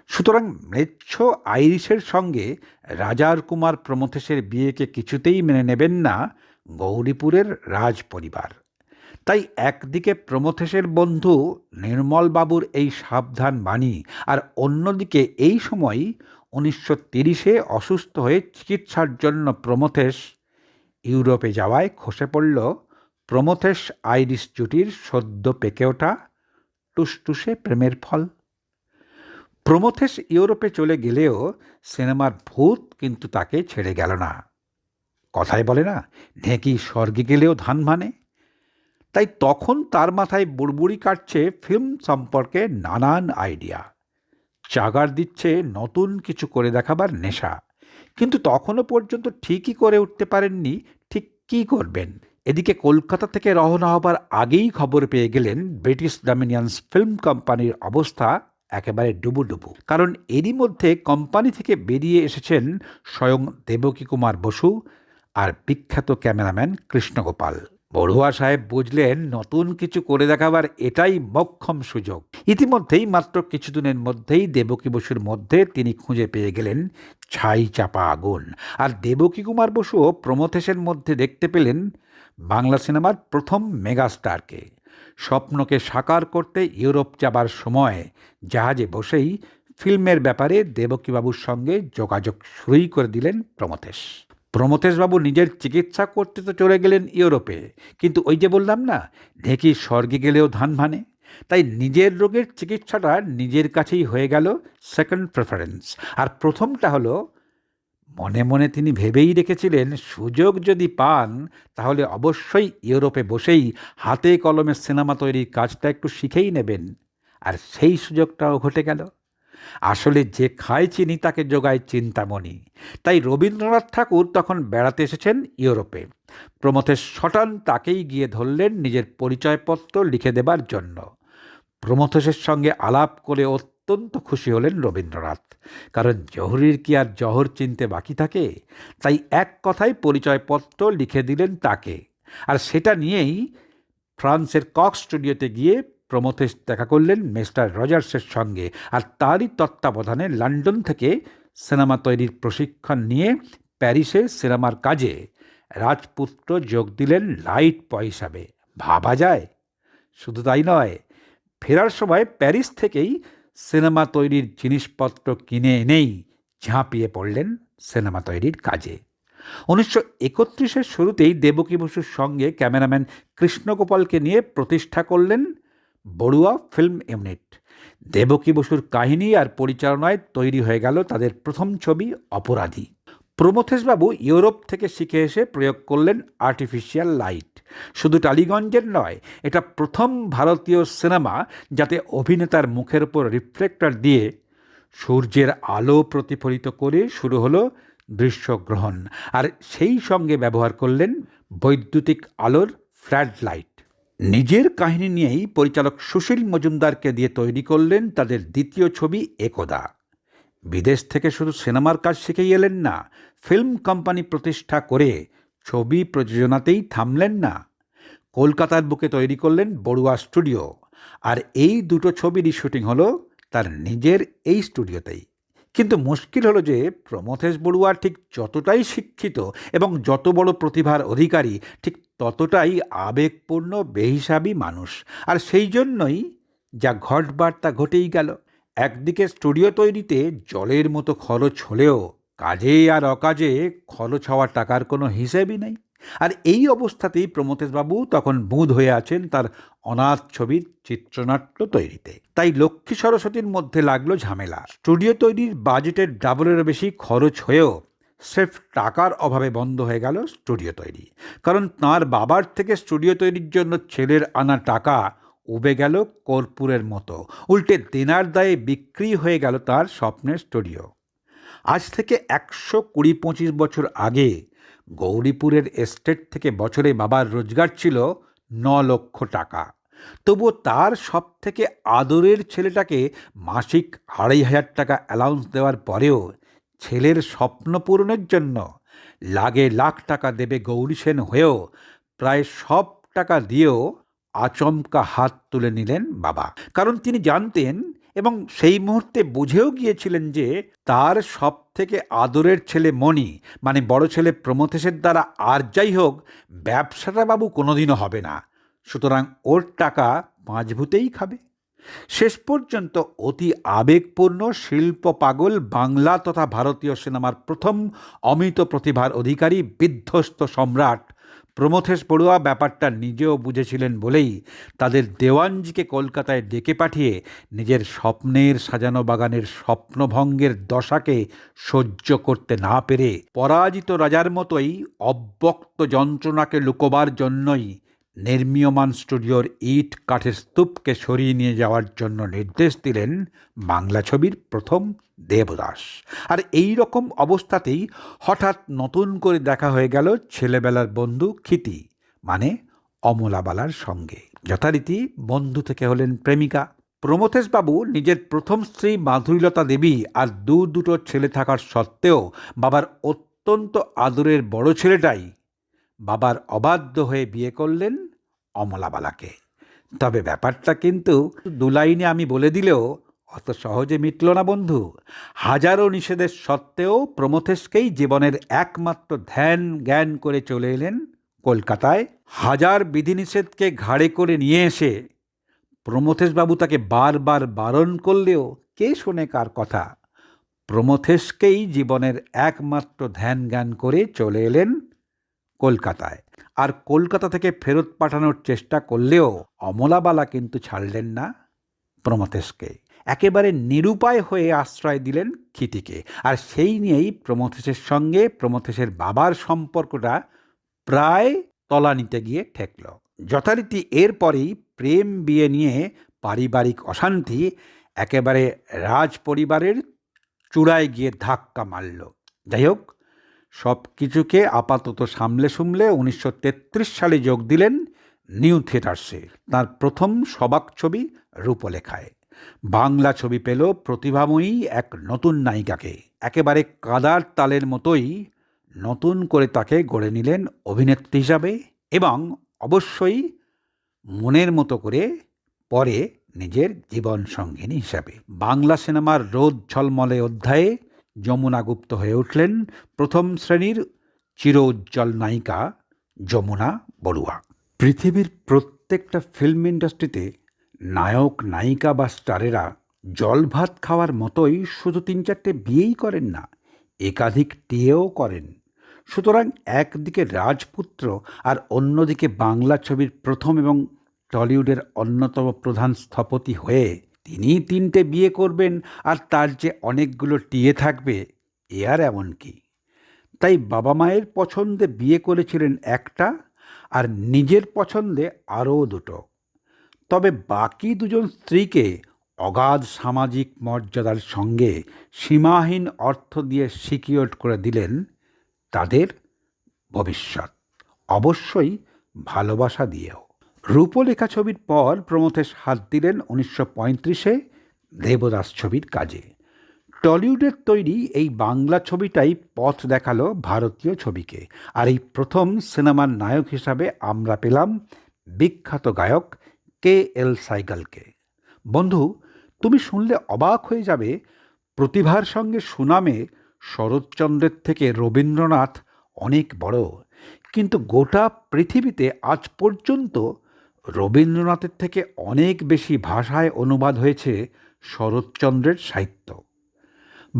সুতরাং ম্লেচ্ছ আইরিশের সঙ্গে রাজার কুমার প্রমথেশের বিয়েকে কিছুতেই মেনে নেবেন না গৌরীপুরের রাজ পরিবার। তাই একদিকে প্রমথেশের বন্ধু নির্মলবাবুর এই সাবধান বাণী, আর অন্যদিকে এই সময় 1930-এ অসুস্থ হয়ে চিকিৎসার জন্য প্রমথেশ ইউরোপে যাওয়ায় খসে পড়ল প্রমথেশ আইরিশ জুটির সদ্য পেকে ওঠা টুসটুসে প্রেমের ফল। প্রমথেশ ইউরোপে চলে গেলেও সিনেমার ভূত কিন্তু তাকে ছেড়ে গেল না। কথায় বলে না, ঢেঁকি স্বর্গে গেলেও ধান ভানে। তাই তখন তার মাথায় বুড়বুড়ি কাটছে ফিল্ম সম্পর্কে নানান আইডিয়া, চাগার দিচ্ছে নতুন কিছু করে দেখাবার নেশা। কিন্তু তখনও পর্যন্ত ঠিকই করে উঠতে পারেননি ঠিক কী করবেন। এদিকে কলকাতা থেকে রওনা হবার আগেই খবর পেয়ে গেলেন ব্রিটিশ ডমিনিয়ন্স ফিল্ম কোম্পানির অবস্থা একেবারে ডুবুডুবু। কারণ এরই মধ্যে কোম্পানি থেকে বেরিয়ে এসেছেন স্বয়ং দেবকী কুমার বসু আর বিখ্যাত ক্যামেরাম্যান কৃষ্ণগোপাল। বড়ুয়া সাহেব বুঝলেন নতুন কিছু করে দেখাবার এটাই মোক্ষম সুযোগ। ইতিমধ্যেই মাত্র কিছুদিনের মধ্যেই দেবকী বসুর মধ্যে তিনি খুঁজে পেয়ে গেলেন ছাই চাপা আগুন। আর দেবকী কুমার বসুও প্রমথেশের মধ্যে দেখতে পেলেন বাংলা সিনেমার প্রথম মেগাস্টারকে। স্বপ্নকে সাকার করতে ইউরোপ যাবার সময় জাহাজে বসেই ফিল্মের ব্যাপারে দেবকীবাবুর সঙ্গে যোগাযোগ শুরুই করে দিলেন প্রমথেশ। প্রমথেশবাবু নিজের চিকিৎসা করতে তো চলে গেলেন ইউরোপে, কিন্তু ওই যে বললাম না, ঢেকি স্বর্গে গেলেও ধান ভানে। তাই নিজের রোগের চিকিৎসাটা নিজের কাছেই হয়ে গেল সেকেন্ড প্রেফারেন্স। আর প্রথমটা হলো, মনে মনে তিনি ভেবেই রেখেছিলেন সুযোগ যদি পান তাহলে অবশ্যই ইউরোপে বসেই হাতে কলমে সিনেমা তৈরির কাজটা একটু শিখেই নেবেন। আর সেই সুযোগটাও ঘটে গেল। আসলে যে খায় চিনি তাকে যোগায় চিন্তামণি। তাই রবীন্দ্রনাথ ঠাকুর তখন বেড়াতে এসেছেন ইউরোপে। প্রমথেশ সটান তাকেই গিয়ে ধরলেন নিজের পরিচয়পত্র লিখে দেবার জন্য। প্রমথেশের সঙ্গে আলাপ করে অত্যন্ত খুশি হলেন রবীন্দ্রনাথ, কারণ জহুরির কি আর জহর চিনতে বাকি থাকে। তাই এক কথায় পরিচয়পত্র লিখে দিলেন তাকে। আর সেটা নিয়েই ফ্রান্সের কক্স স্টুডিওতে গিয়ে প্রমথেশ দেখা করলেন মিস্টার রজার্সের সঙ্গে। আর তারই তত্ত্বাবধানে লন্ডন থেকে সিনেমা তৈরির প্রশিক্ষণ নিয়ে প্যারিসে সিনেমার কাজে রাজপুত্র যোগ দিলেন লাইট বয় হিসাবে। ভাবা যায়? শুধু তাই নয়, ফেরার সময় প্যারিস থেকেই সিনেমা তৈরির জিনিসপত্র কিনে এনেই ঝাঁপিয়ে পড়লেন সিনেমা তৈরির কাজে। 1931-এর শুরুতেই দেবকী বসুর সঙ্গে ক্যামেরাম্যান কৃষ্ণগোপালকে নিয়ে প্রতিষ্ঠা করলেন বড়ুয়া ফিল্ম ইউনিট। দেবকী বসুর কাহিনী আর পরিচালনায় তৈরি হয়ে গেল তাদের প্রথম ছবি অপরাধী। প্রমথেশবাবু ইউরোপ থেকে শিখে এসে প্রয়োগ করলেন আর্টিফিশিয়াল লাইট। শুধু টালিগঞ্জের নয়, এটা প্রথম ভারতীয় সিনেমা যাতে অভিনেতার মুখের উপর রিফ্লেক্টর দিয়ে সূর্যের আলো প্রতিফলিত করে শুরু হলো দৃশ্যগ্রহণ। আর সেই সঙ্গে ব্যবহার করলেন বৈদ্যুতিক আলোর ফ্ল্যাড লাইট। নিজের কাহিনী নিয়েই পরিচালক সুশীল মজুমদারকে দিয়ে তৈরি করলেন তাদের দ্বিতীয় ছবি একদা। বিদেশ থেকে শুধু সিনেমার কাজ শিখেই এলেন না, ফিল্ম কোম্পানি প্রতিষ্ঠা করে ছবি প্রযোজনাতেই থামলেন না। কলকাতার বুকে তৈরি করলেন বড়ুয়া স্টুডিও। আর এই দুটো ছবিরই শুটিং হলো তার নিজের এই স্টুডিওতেই। কিন্তু মুশকিল হলো যে প্রমথেশ বড়ুয়া ঠিক যতটাই শিক্ষিত এবং যত বড় প্রতিভার অধিকারী, ঠিক ততটাই আবেগপূর্ণ বেহিসাবি মানুষ। আর সেই জন্যই যা ঘটবার তা ঘটেই গেল। একদিকে স্টুডিও তৈরিতে জলের মতো খরচ হলেও কাজে আর অকাজে খরচ হওয়া টাকার কোনো হিসেবই নেই। আর এই অবস্থাতেই প্রমথেশবাবু তখন বুঁদ হয়ে আছেন তার অনাথ ছবির চিত্রনাট্য তৈরিতে। তাই লক্ষ্মী সরস্বতীর মধ্যে লাগলো ঝামেলা। স্টুডিও তৈরির বাজেটের ডাবলেরও বেশি খরচ হয়েও স্রেফ টাকার অভাবে বন্ধ হয়ে গেল স্টুডিও তৈরি। কারণ তাঁর বাবার থেকে স্টুডিও তৈরির জন্য ছেলের আনা টাকা উবে গেল কর্পূরের মতো। উল্টে দেনার দায়ে বিক্রি হয়ে গেল তার স্বপ্নের স্টুডিও। আজ থেকে 120-25 বছর আগে গৌরীপুরের এস্টেট থেকে বছরে বাবার রোজগার ছিল 9 লক্ষ টাকা। তবুও তার সব থেকে আদরের ছেলেটাকে মাসিক 2,500 টাকা অ্যালাউন্স দেওয়ার পরেও ছেলের স্বপ্ন পূরণের জন্য লাগে লাখ টাকা দেবে গৌরী সেন হয়েও প্রায় সব টাকা দিয়েও আচমকা হাত তুলে নিলেন বাবা। কারণ তিনি জানতেন এবং সেই মুহূর্তে বুঝেও গিয়েছিলেন যে তার সব থেকে আদরের ছেলে মণি, মানে বড় ছেলে প্রমথেশের দ্বারা আর যাই হোক ব্যবসাটা বাবু কোনোদিনও হবে না। সুতরাং ওর টাকা পাঁচভূতেই খাবে। শেষ পর্যন্ত অতি আবেগপূর্ণ শিল্প পাগল বাংলা তথা ভারতীয় সিনেমার প্রথম অমিত প্রতিভার অধিকারী বিধ্বস্ত সম্রাট প্রমথেশ বড়ুয়া ব্যাপারটা নিজেও বুঝেছিলেন বলেই তাদের দেওয়ানজিকে কলকাতায় ডেকে পাঠিয়ে নিজের স্বপ্নের সাজানো বাগানের স্বপ্নভঙ্গের দশাকে সহ্য করতে না পেরে পরাজিত রাজার মতোই অব্যক্ত যন্ত্রণাকে লুকোবার জন্যই নির্মীয়মান স্টুডিওর ইট কাঠের স্তূপকে সরিয়ে নিয়ে যাওয়ার জন্য নির্দেশ দিলেন বাংলা ছবির প্রথম দেবদাস। আর এই রকম অবস্থাতেই হঠাৎ নতুন করে দেখা হয়ে গেল ছেলেবেলার বন্ধু ক্ষিতি, মানে অমলাবালার সঙ্গে। যথারীতি বন্ধু থেকে হলেন প্রেমিকা। প্রমথেশবাবু নিজের প্রথম স্ত্রী মাধুরীলতা দেবী আর দুটো ছেলে থাকার সত্ত্বেও বাবার অত্যন্ত আদরের বড় ছেলেটাই বাবার অবাধ্য হয়ে বিয়ে করলেন অমলাবালাকে। তবে ব্যাপারটা কিন্তু দু লাইনে আমি বলে দিলেও অত সহজে মিটল না বন্ধু। হাজারো নিষেধের সত্ত্বেও প্রমথেশকেই জীবনের একমাত্র ধ্যান জ্ঞান করে চলে এলেন কলকাতায়। হাজার বিধিনিষেধকে ঘাড়ে করে নিয়ে এসে প্রমথেশবাবু তাকে বারবার বারণ করলেও কে শোনে কার কথা। প্রমথেশকেই জীবনের একমাত্র ধ্যান জ্ঞান করে চলে এলেন কলকাতায়। আর কলকাতা থেকে ফেরত পাঠানোর চেষ্টা করলেও অমলাবালা কিন্তু ছাড়লেন না প্রমথেশকে। একেবারে নিরুপায় হয়ে আশ্রয় দিলেন ক্ষিতিকে। আর সেই নিয়েই প্রমথেশের সঙ্গে প্রমথেশের বাবার সম্পর্কটা প্রায় তলানিতে গিয়ে ঠেকল। যথারীতি এরপরেই প্রেম বিয়ে নিয়ে পারিবারিক অশান্তি একেবারে রাজ পরিবারের চূড়ায় গিয়ে ধাক্কা মারল। যাই হোক, সব কিছুকে আপাতত সামলে 1933 সালে যোগ দিলেন নিউ থিয়েটার্সে তাঁর প্রথম সবাক ছবি রূপলেখায়। বাংলা ছবি পেল প্রতিভাময়ী এক নতুন নায়িকাকে। একেবারে কাদার তালের মতোই নতুন করে তাকে গড়ে নিলেন অভিনেত্রী হিসাবে, এবং অবশ্যই মনের মতো করে পরে নিজের জীবন সঙ্গিনী হিসাবে। বাংলা সিনেমার রোদ ঝলমলে অধ্যায়ে যমুনা গুপ্ত হয়ে উঠলেন প্রথম শ্রেণীর চির উজ্জ্বল নায়িকা যমুনা বড়ুয়া। পৃথিবীর প্রত্যেকটা ফিল্ম ইন্ডাস্ট্রিতে নায়ক নায়িকা বা স্টারেরা জল ভাত খাওয়ার মতোই শুধু 3-4টে বিয়েই করেন না, একাধিক টিয়েও করেন। সুতরাং একদিকে রাজপুত্র আর অন্যদিকে বাংলা ছবির প্রথম এবং টলিউডের অন্যতম প্রধান স্থপতি হয়ে তিনি 3টে বিয়ে করবেন আর তার যে অনেকগুলো টিয়ে থাকবে, এ আর এমন কি। তাই বাবা মায়ের পছন্দে বিয়ে করেছিলেন একটা, আর নিজের পছন্দে আরও 2টো। তবে বাকি 2জন স্ত্রীকে অগাধ সামাজিক মর্যাদার সঙ্গে সীমাহীন অর্থ দিয়ে সিকিউর করে দিলেন তাদের ভবিষ্যৎ, অবশ্যই ভালোবাসা দিয়েও। রূপলেখা ছবির পর প্রমথেশ হাত দিলেন 1935-এ দেবদাস ছবির কাজে। টলিউডের তৈরি এই বাংলা ছবিটাই পথ দেখালো ভারতীয় ছবিকে। আর এই প্রথম সিনেমার নায়ক হিসাবে আমরা পেলাম বিখ্যাত গায়ক KL সাইগালকে। বন্ধু, তুমি শুনলে অবাক হয়ে যাবে, প্রতিভার সঙ্গে সুনামে শরৎচন্দ্রের থেকে রবীন্দ্রনাথ অনেক বড়, কিন্তু গোটা পৃথিবীতে আজ পর্যন্ত রবীন্দ্রনাথের থেকে অনেক বেশি ভাষায় অনুবাদ হয়েছে শরৎচন্দ্রের সাহিত্য।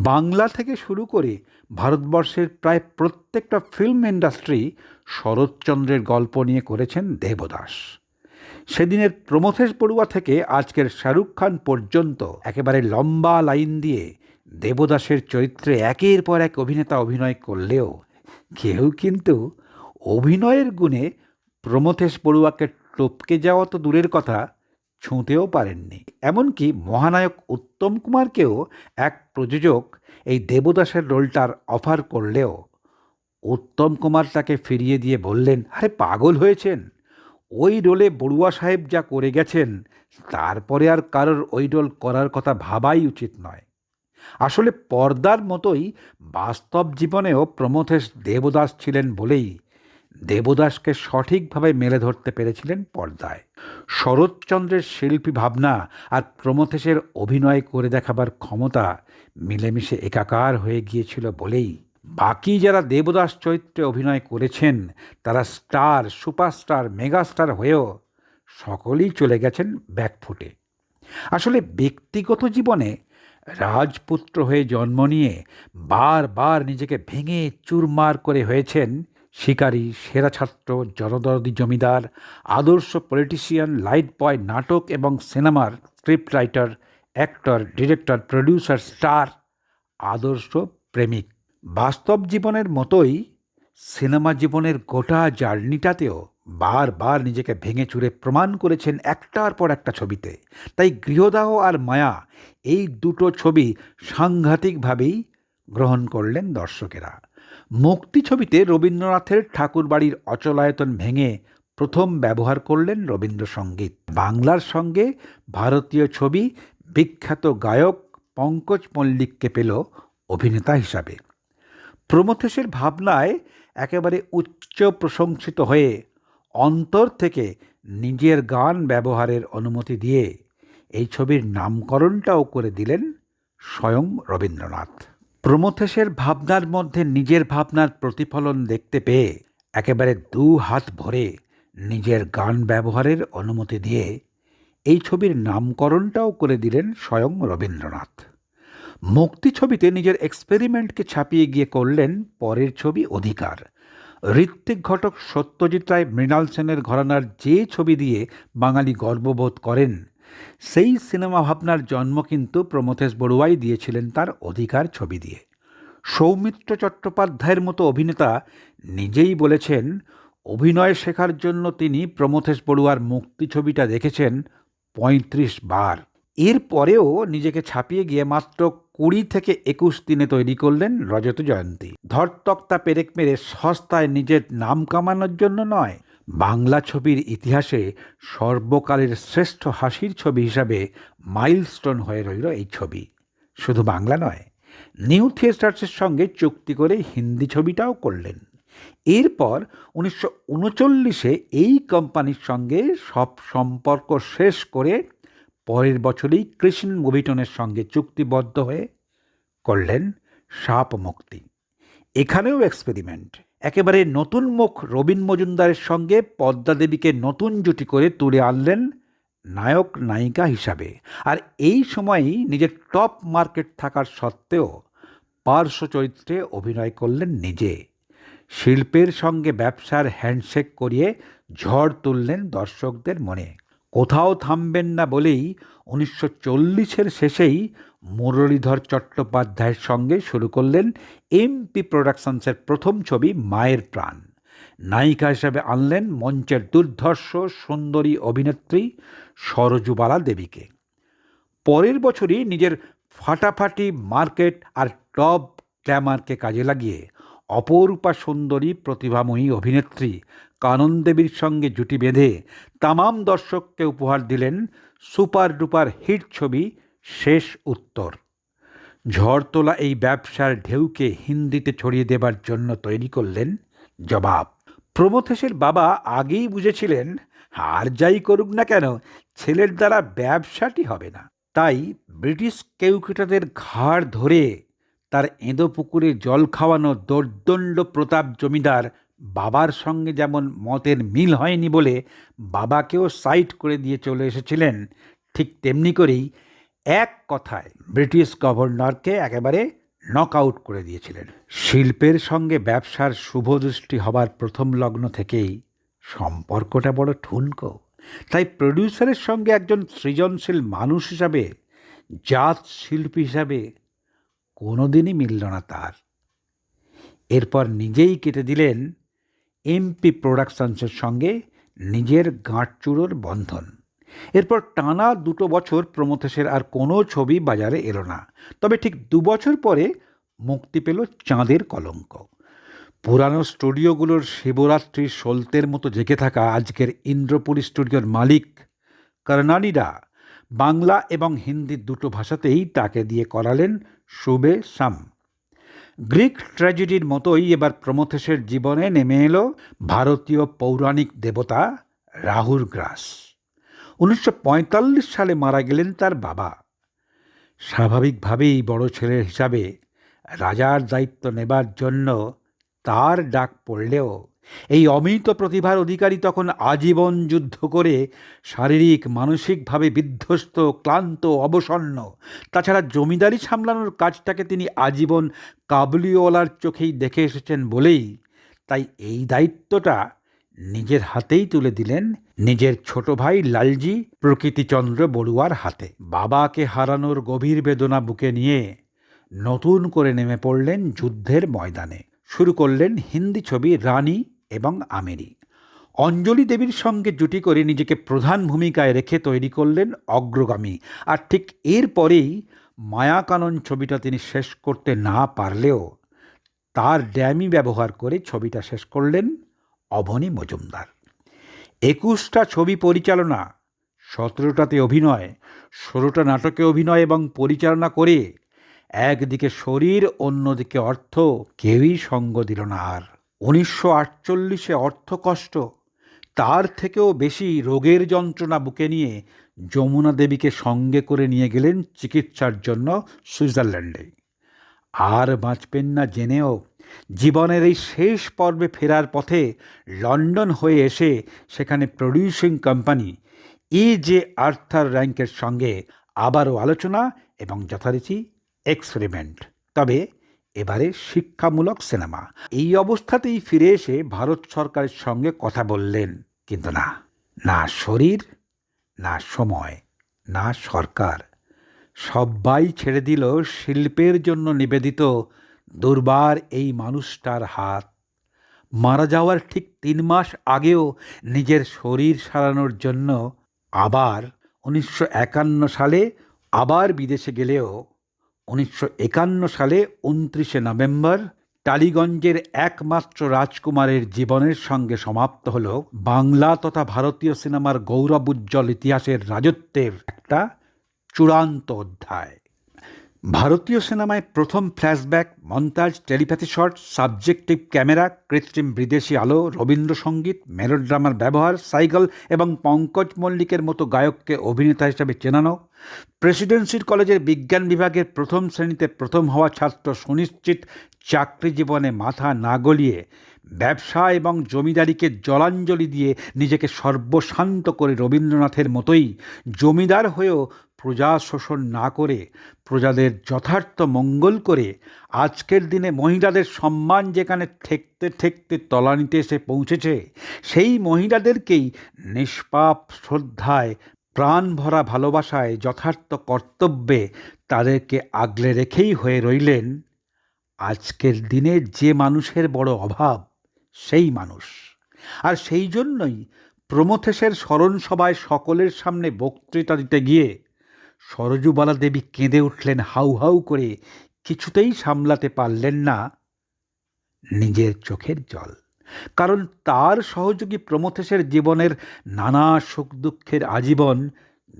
বাংলা থেকে শুরু করে ভারতবর্ষের প্রায় প্রত্যেকটা ফিল্ম ইন্ডাস্ট্রি শরৎচন্দ্রের গল্প নিয়ে করেছেন দেবদাস। সেদিনের প্রমথেশ বড়ুয়া থেকে আজকের শাহরুখ খান পর্যন্ত একেবারে লম্বা লাইন দিয়ে দেবদাসের চরিত্রে একের পর এক অভিনেতা অভিনয় করলেও কেউ কিন্তু অভিনয়ের গুণে প্রমথেশ বড়ুয়াকে টপকে যাওয়া তো দূরের কথা, ছুঁতেও পারেননি। এমনকি মহানায়ক উত্তম কুমারকেও এক প্রযোজক এই দেবদাসের রোলটার অফার করলেও উত্তম কুমার তাকে ফিরিয়ে দিয়ে বললেন, আরে পাগল হয়েছেন, ওই রোলে বড়ুয়া সাহেব যা করে গেছেন তারপরে আর কারোর ওই রোল করার কথা ভাবাই উচিত নয়। আসলে পর্দার মতোই বাস্তব জীবনেও প্রমথেশ দেবদাস ছিলেন বলেই দেবদাসকে সঠিকভাবে মেলে ধরতে পেরেছিলেন পর্দায়। শরৎচন্দ্রের শিল্পী ভাবনা আর প্রমথেশের অভিনয় করে দেখাবার ক্ষমতা মিলেমিশে একাকার হয়ে গিয়েছিল বলেই বাকি যারা দেবদাস চরিত্রে অভিনয় করেছেন তারা স্টার, সুপারস্টার, মেগাস্টার হয়েও সকলেই চলে গেছেন ব্যাকফুটে। আসলে ব্যক্তিগত জীবনে রাজপুত্র হয়ে জন্ম নিয়ে বারবার নিজেকে ভেঙে চুরমার করে হয়েছেন শিকারী, সেরা ছাত্র, জনদরদি জমিদার, আদর্শ পলিটিশিয়ান, লাইট বয়, নাটক এবং সিনেমার script writer, actor, director, producer, star, আদর্শ প্রেমিক। বাস্তব জীবনের মতোই সিনেমা জীবনের গোটা জার্নিটাতেও বারবার নিজেকে ভেঙে চুরে প্রমাণ করেছেন একটার পর একটা ছবিতে। তাই গৃহদাহ আর মায়া এই 2টো ছবি সাংঘাতিকভাবেই গ্রহণ করলেন দর্শকেরা। মুক্তি ছবিতে রবীন্দ্রনাথের ঠাকুরবাড়ির অচলায়তন ভেঙে প্রথম ব্যবহার করলেন রবীন্দ্রসঙ্গীত। বাংলার সঙ্গে ভারতীয় ছবি বিখ্যাত গায়ক পঙ্কজ মল্লিককে পেল অভিনেতা হিসাবে। প্রমথেশের ভাবনায় একেবারে উচ্চ প্রশংসিত হয়ে অন্তর থেকে নিজের গান ব্যবহারের অনুমতি দিয়ে এই ছবির নামকরণটাও করে দিলেন স্বয়ং রবীন্দ্রনাথ। প্রমথেশের ভাবনার মধ্যে নিজের ভাবনার প্রতিফলন দেখতে পেয়ে একেবারে দু হাত ভরে নিজের গান ব্যবহারের অনুমতি দিয়ে এই ছবির নামকরণটাও করে দিলেন স্বয়ং রবীন্দ্রনাথ। মুক্তি ছবিতে নিজের এক্সপেরিমেন্টকে ছাপিয়ে গিয়ে করলেন পরের ছবি অধিকার। ঋত্বিক ঘটক, সত্যজিৎ রায়, মৃণাল সেনের ঘরানার যে ছবি দিয়ে বাঙালি গর্ববোধ করেন, সেই সিনেমা ভাবনার জন্ম কিন্তু প্রমথেশ বড়ুয়াই দিয়েছিলেন তার অধিকার ছবি দিয়ে। সৌমিত্র চট্টোপাধ্যায়ের মতো অভিনেতা নিজেই বলেছেন, অভিনয় শেখার জন্য তিনি প্রমথেশ বড়ুয়ার মুক্তি ছবিটা দেখেছেন ৩৫ বার। এরপরেও নিজেকে ছাপিয়ে গিয়ে মাত্র ২০ থেকে ২১ দিনে তৈরি করলেন রজত জয়ন্তী। ধরতক্তা পেরেক মেরে সস্তায় নিজের নাম কামানোর জন্য নয়, বাংলা ছবির ইতিহাসে সর্বকালের শ্রেষ্ঠ হাসির ছবি হিসাবে মাইলস্টোন হয়ে রইল এই ছবি। শুধু বাংলা নয়, নিউ থিয়েটার্সের সঙ্গে চুক্তি করে হিন্দি ছবিটাও করলেন। এরপর ১৯৩৯-এ এই কোম্পানির সঙ্গে সব সম্পর্ক শেষ করে পরের বছরই কৃষ্ণ মুভিটনের সঙ্গে চুক্তিবদ্ধ হয়ে করলেন সাপ মুক্তি। এখানেও এক্সপেরিমেন্ট। একেবারে নতুন মুখ রবীন মজুমদারের সঙ্গে পদ্মা দেবীকে নতুন জুটি করে তুলে আনলেন নায়ক নায়িকা হিসাবে। আর এই সময়ই নিজের টপ মার্কেট থাকার সত্ত্বেও পার্শ্ব চরিত্রে অভিনয় করলেন নিজে। শিল্পের সঙ্গে ব্যবসার হ্যান্ডশেক করিয়ে ঝড় তুললেন দর্শকদের মনে। কোথাও থামবেন না বলেই ১৯৪০-এর শেষেই মুরলীধর চট্টোপাধ্যায়ের সঙ্গে শুরু করলেন এমপি প্রোডাকশনসের প্রথম ছবি মায়ের প্রাণ। নায়িকা হিসেবে আনলেন মঞ্চের দুর্ধর্ষ সুন্দরী অভিনেত্রী সরজুবালা দেবীকে। পরের বছরই নিজের ফাটাফাটি মার্কেট আর টপ গ্ল্যামারকে কাজে লাগিয়ে অপরূপা সুন্দরী প্রতিভাময়ী অভিনেত্রী কানন দেবীর সঙ্গে জুটি বেঁধে তামাম দর্শককে উপহার দিলেন সুপার ডুপার হিট ছবি শেষ উত্তর। ঝড় তোলা এই ব্যবসার ঢেউকে হিন্দিতে ছড়িয়ে দেবার জন্য তৈরি করলেন জবাব। প্রমথেশের বাবা আগেই বুঝেছিলেন, আর যাই করুক না কেন ছেলের দ্বারা ব্যবসাটি হবে না। তাই ব্রিটিশ কেউকেটাদের ঘাড় ধরে তার এঁদো পুকুরে জল খাওয়ানো দোর্দণ্ড প্রতাপ জমিদার বাবার সঙ্গে যেমন মতের মিল হয়নি বলে বাবাকেও সাইড করে দিয়ে চলে এসেছিলেন, ঠিক তেমনি করেই এক কথায় ব্রিটিশ গভর্নরকে একেবারে নক আউট করে দিয়েছিলেন। শিল্পের সঙ্গে ব্যবসার শুভদৃষ্টি হবার প্রথম লগ্ন থেকেই সম্পর্কটা বড় ঠুনকো। তাই প্রডিউসারের সঙ্গে একজন সৃজনশীল মানুষ হিসাবে, জাত শিল্পী হিসাবে কোনোদিনই মিলল না তার। এরপর নিজেই কেটে দিলেন এমপি প্রোডাকশনসের সঙ্গে নিজের গাঁটচুড়োর বন্ধন। এরপর টানা ২ বছর প্রমথেশের আর কোনো ছবি বাজারে এলো না। তবে ঠিক ২ বছর পরে মুক্তি পেল চাঁদের কলঙ্ক। পুরানো স্টুডিওগুলোর শিবরাত্রির সলতের মতো জেগে থাকা আজকের ইন্দ্রপুরী স্টুডিওর মালিক কর্ণানীরা বাংলা এবং হিন্দি দুটো ভাষাতেই তাকে দিয়ে করালেন শুবে শাম। গ্রিক ট্র্যাজেডির মতোই এবার প্রমথেশের জীবনে নেমে এলো ভারতীয় পৌরাণিক দেবতা রাহুর গ্রাস। ১৯৪৫ সালে মারা গেলেন তার বাবা। স্বাভাবিকভাবেই বড় ছেলে হিসাবে রাজার দায়িত্ব নেবার জন্য তার ডাক পড়লেও এই অমিত প্রতিভার অধিকারী তখন আজীবন যুদ্ধ করে শারীরিক মানসিকভাবে বিধ্বস্ত, ক্লান্ত, অবসন্ন। তাছাড়া জমিদারি সামলানোর কাজটাকে তিনি আজীবন কাবুলিওয়ালার চোখেই দেখে এসেছেন বলেই তাই এই দায়িত্বটা নিজের হাতেই তুলে দিলেন নিজের ছোট ভাই লালজি প্রকৃতিচন্দ্র বড়ুয়ার হাতে। বাবাকে হারানোর গভীর বেদনা বুকে নিয়ে নতুন করে নেমে পড়লেন যুদ্ধের ময়দানে। শুরু করলেন হিন্দি ছবি রানী এবং আমেরি। অঞ্জলি দেবীর সঙ্গে জুটি করে নিজেকে প্রধান ভূমিকায় রেখে তৈরি করলেন অগ্রগামী। আর ঠিক এরপরেই মায়াকানন ছবিটা তিনি শেষ করতে না পারলেও তার ড্যামি ব্যবহার করে ছবিটা শেষ করলেন অবনী মজুমদার। ২১টা ছবি পরিচালনা, ১৭টাতে অভিনয়, ১৬টা নাটকে অভিনয় এবং পরিচালনা করে একদিকে শরীর অন্যদিকে অর্থ কেউই সঙ্গ দিল না আর। 1948-এ অর্থকষ্ট, তার থেকেও বেশি রোগের যন্ত্রণা বুকে নিয়ে যমুনা দেবীকে সঙ্গে করে নিয়ে গেলেন চিকিৎসার জন্য সুইজারল্যান্ডে। আর বাঁচবেন না জেনেও জীবনের এই শেষ পর্বে ফেরার পথে লন্ডন হয়ে এসে সেখানে প্রডিউসিং কোম্পানি E.J. আর্থার র্যাঙ্কের সঙ্গে আবারও আলোচনা এবং যথারীতি এক্সপেরিমেন্ট, তবে এবারে শিক্ষামূলক সিনেমা। এই অবস্থাতেই ফিরে এসে ভারত সরকারের সঙ্গে কথা বললেন, কিন্তু না, না শরীর, না সময়, না সরকার, সবাই ছেড়ে দিল শিল্পের জন্য নিবেদিত দুর্বার এই মানুষটার হাত। মারা যাওয়ার ঠিক 3 মাস আগেও নিজের শরীর সারানোর জন্য আবার 1951 সালে আবার বিদেশে গেলেও 1951 সালে 29শে নভেম্বর টালিগঞ্জের একমাত্র রাজকুমারের জীবনের সঙ্গে সমাপ্ত হল বাংলা তথা ভারতীয় সিনেমার গৌরবোজ্জ্বল ইতিহাসের রাজত্বের একটা চূড়ান্ত অধ্যায়। ভারতীয় সিনেমায় প্রথম flashback, Montaj, telepathy shot, subjective camera, কৃত্রিম বিদেশি আলো, রবীন্দ্রসঙ্গীত, মেলোড্রামার ব্যবহার, সাইগল এবং পঙ্কজ মল্লিকের মতো গায়ককে অভিনেতা হিসেবে চেনানো, প্রেসিডেন্সির কলেজের বিজ্ঞান বিভাগের প্রথম শ্রেণীতে প্রথম হওয়া ছাত্র সুনিশ্চিত চাকরি জীবনে মাথা না গলিয়ে ব্যবসা এবং জমিদারিকে জলাঞ্জলি দিয়ে নিজেকে সর্বশান্ত করে রবীন্দ্রনাথের মতোই জমিদার হয়েও প্রজা শোষণ না করে প্রজাদের যথার্থ মঙ্গল করে আজকের দিনে মহিলাদের সম্মান যেখানে ঠেকতে ঠেকতে তলানিতে এসে পৌঁছেছে, সেই মহিলাদেরকেই নিষ্পাপ শ্রদ্ধায়, প্রাণ ভরা ভালোবাসায়, যথার্থ কর্তব্যে তাদেরকে আগলে রেখেই হয়ে রইলেন আজকের দিনে যে মানুষের বড় অভাব, সেই মানুষ। আর সেই জন্যই প্রমথেশের স্মরণ সভায় সকলের সামনে বক্তৃতা দিতে গিয়ে সরজুবালা দেবী কেঁদে উঠলেন হাউ হাউ করে, কিছুতেই সামলাতে পারলেন না নিজের চোখের জল। কারণ তার সহযোগী প্রমথেশের জীবনের নানা সুখ দুঃখের আজীবন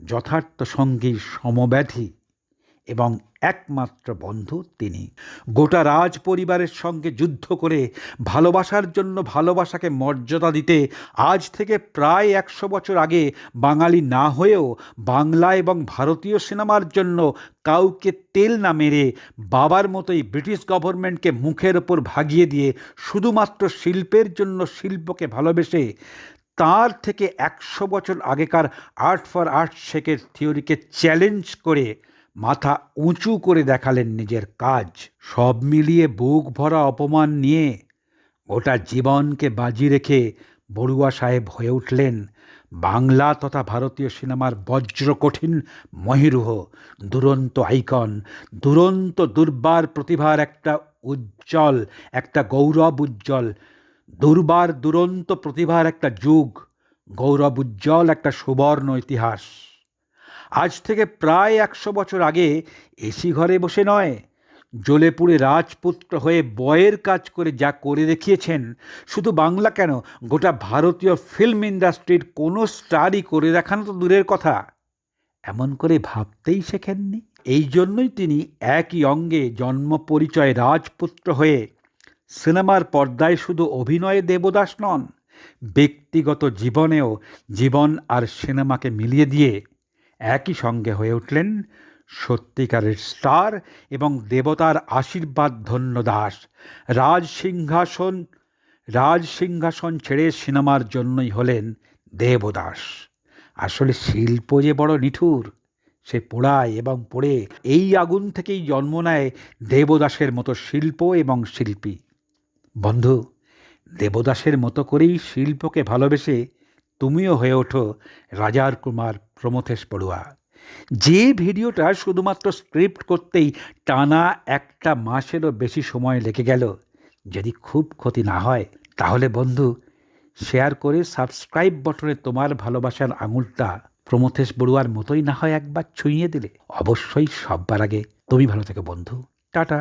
যথার্থ সঙ্গী, সমব্যাধি এবং একমাত্র বন্ধু তিনি। গোটা রাজ পরিবারের সঙ্গে যুদ্ধ করে ভালোবাসার জন্য ভালোবাসাকে মর্যাদা দিতে আজ থেকে প্রায় 100 বছর আগে বাঙালি না হয়েও বাংলা এবং ভারতীয় সিনেমার জন্য কাউকে তেল না মেরে বাবার মতোই ব্রিটিশ গভর্নমেন্টকে মুখের ওপর ভাগিয়ে দিয়ে শুধুমাত্র শিল্পের জন্য শিল্পকে ভালোবেসে তার থেকে 100 বছর আগেকার আর্ট ফর আর্ট শেকের থিওরিকে চ্যালেঞ্জ করে মাথা উঁচু করে দেখালেন নিজের কাজ। সব মিলিয়ে বুক ভরা অপমান নিয়ে গোটা জীবনকে বাজি রেখে বড়ুয়া সাহেব হয়ে উঠলেন বাংলা তথা ভারতীয় সিনেমার বজ্রকঠিন মহিরুহ, দুরন্ত আইকন, দুরন্ত দুর্বার প্রতিভার একটা উজ্জ্বল, একটা গৌরব উজ্জ্বল, দুর্বার দুরন্ত প্রতিভার একটা যুগ, গৌরব উজ্জ্বল একটা সুবর্ণ ইতিহাস। আজ থেকে প্রায় 100 বছর আগে এসি ঘরে বসে নয়, জ্বলে পুড়ে রাজপুত্র হয়ে বয়ের কাজ করে যা করে দেখিয়েছেন, শুধু বাংলা কেন, গোটা ভারতীয় ফিল্ম ইন্ডাস্ট্রির কোনো স্টারই করে দেখানো তো দূরের কথা, এমন করে ভাবতেই শেখেননি। এই জন্যই তিনি একই অঙ্গে জন্ম পরিচয় রাজপুত্র হয়ে সিনেমার পর্দায় শুধু অভিনয়ে দেবদাস নন, ব্যক্তিগত জীবনেও জীবন আর সিনেমাকে মিলিয়ে দিয়ে একই সঙ্গে হয়ে উঠলেন সত্যিকারের স্টার এবং দেবতার আশীর্বাদ ধন্য দাস। রাজসিংহাসন ছেড়ে সিনেমার জন্যই হলেন দেবদাস। আসলে শিল্প যে বড় নিঠুর, সে পোড়ায় এবং পড়ে এই আগুন থেকেই জন্ম নেয় দেবদাসের মতো শিল্প এবং শিল্পী। বন্ধু, দেবদাসের মতো করেই শিল্পকে ভালোবেসে তুমিও হয়ে ওঠো রাজার কুমার প্রমথেশ বড়ুয়া। যে ভিডিওটা শুধুমাত্র স্ক্রিপ্ট করতেই টানা 1 মাসেরও বেশি সময় লেগে গেল, যদি খুব ক্ষতি না হয় তাহলে বন্ধু শেয়ার করে সাবস্ক্রাইব বটনে তোমার ভালোবাসার আঙুলটা প্রমথেশ বড়ুয়ার মতোই না হয় একবার ছুঁয়ে দিলে। অবশ্যই সববার আগে তুমি ভালো থেকো বন্ধু। টাটা।